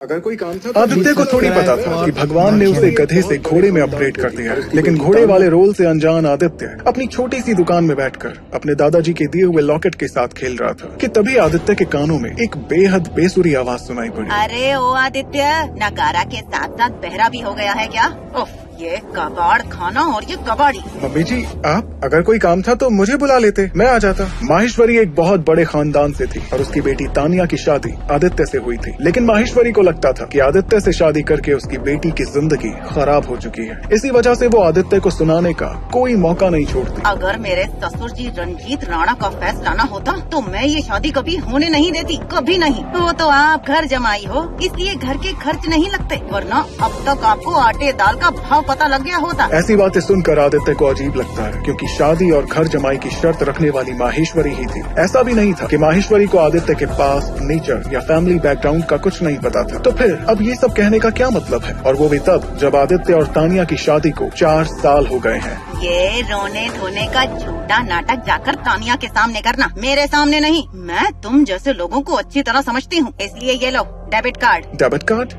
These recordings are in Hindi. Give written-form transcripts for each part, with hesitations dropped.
अगर कोई काम था आदित्य को थोड़ी पता था कि भगवान ने उसे गधे से घोड़े में अपग्रेड कर दिया है। लेकिन घोड़े वाले रोल से अनजान आदित्य अपनी छोटी सी दुकान में बैठकर अपने दादाजी के दिए हुए लॉकेट के साथ खेल रहा था कि तभी आदित्य के कानों में एक बेहद बेसुरी आवाज सुनाई पड़ी। अरे ओ आदित्य, नगारा के साथ साथ बहरा भी हो गया है क्या? उफ, ये कबाड़ खाना और ये कबाड़ी। मम्मी जी, आप अगर कोई काम था तो मुझे बुला लेते, मैं आ जाता। माहेश्वरी एक बहुत बड़े खानदान से थी और उसकी बेटी तानिया की शादी आदित्य से हुई थी। लेकिन माहेश्वरी को लगता था कि आदित्य से शादी करके उसकी बेटी की जिंदगी खराब हो चुकी है। इसी वजह से वो आदित्य को सुनाने का कोई मौका नहीं छोड़ती। अगर मेरे ससुर जी रंजीत राणा का फैसला न होता तो मैं ये शादी कभी होने नहीं देती, कभी नहीं। वो तो आप घर जमाई हो, इसलिए घर के खर्च नहीं लगते, वरना अब तक आपको आटे दाल का भाव पता लग गया होता। ऐसी बातें सुनकर आदित्य को अजीब लगता है, क्योंकि शादी और घर जमाई की शर्त रखने वाली माहेश्वरी ही थी। ऐसा भी नहीं था कि माहेश्वरी को आदित्य के पास नेचर या फैमिली बैकग्राउंड का कुछ नहीं पता था। तो फिर अब ये सब कहने का क्या मतलब है? और वो भी तब जब आदित्य और तानिया की शादी को 4 साल हो गए हैं। ये रोने धोने का झूठा नाटक जाकर तानिया के सामने करना, मेरे सामने नहीं। मैं तुम जैसे लोगों को अच्छी तरह समझती हूँ, इसलिए ये लो डेबिट कार्ड। Debit card?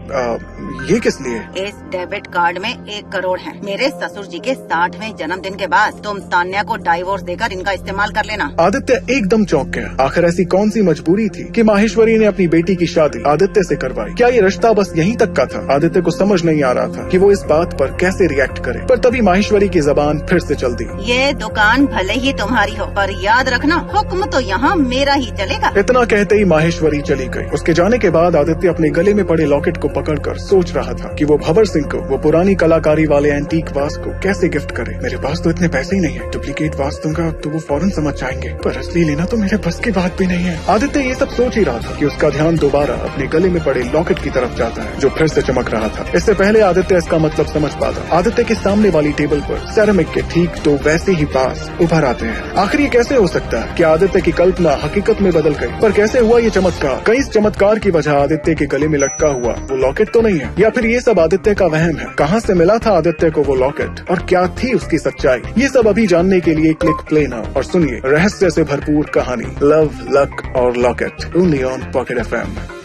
ये किस लिए? इस डेबिट कार्ड में 1 करोड़ है। मेरे ससुर जी के 60वें जन्मदिन के बाद तुम तान्या को डाइवोर्स देकर इनका इस्तेमाल कर लेना। आदित्य एकदम चौंक गया। आखिर ऐसी कौन सी मजबूरी थी कि माहेश्वरी ने अपनी बेटी की शादी आदित्य से करवाई? क्या ये रिश्ता बस यहीं तक का था? आदित्य को समझ नहीं आ रहा था कि वो इस बात पर कैसे रिएक्ट करे। पर तभी माहेश्वरी की जबान फिर से चल दी। ये दुकान भले ही तुम्हारी हो, पर याद रखना हुक्म तो यहाँ मेरा ही चलेगा। इतना कहते ही माहेश्वरी चली गई। उसके जाने के बाद आदित्य अपने गले में पड़े लॉकेट को पकड़कर सोच रहा था कि वो भंवर सिंह को वो पुरानी कलाकारी वाले एंटीक वास को कैसे गिफ्ट करे। मेरे पास तो इतने पैसे ही नहीं है, डुप्लीकेट वास दूंगा तो वो फौरन समझ जाएंगे, पर असली लेना तो मेरे बस की बात भी नहीं है। आदित्य ये सब सोच ही रहा था कि उसका ध्यान दोबारा अपने गले में पड़े लॉकेट की तरफ जाता है, जो फिर से चमक रहा था। इससे पहले आदित्य इसका मतलब समझ पाता, आदित्य के सामने वाली टेबल पर सेरेमिक के ठीक 2 वैसे ही वास उभर आते हैं। आखिर ये कैसे हो सकता है कि आदित्य की कल्पना हकीकत में बदल गई? पर कैसे हुआ ये चमत्कार? कहीं इस चमत्कार की वजह आदित्य के गले में लटका हुआ वो लॉकेट तो नहीं है, या फिर ये सब आदित्य का वहम है? कहाँ से मिला था आदित्य को वो लॉकेट और क्या थी उसकी सच्चाई? ये सब अभी जानने के लिए क्लिक प्ले नाउ और सुनिए रहस्य से भरपूर कहानी लव, लक और locket, only on pocket FM।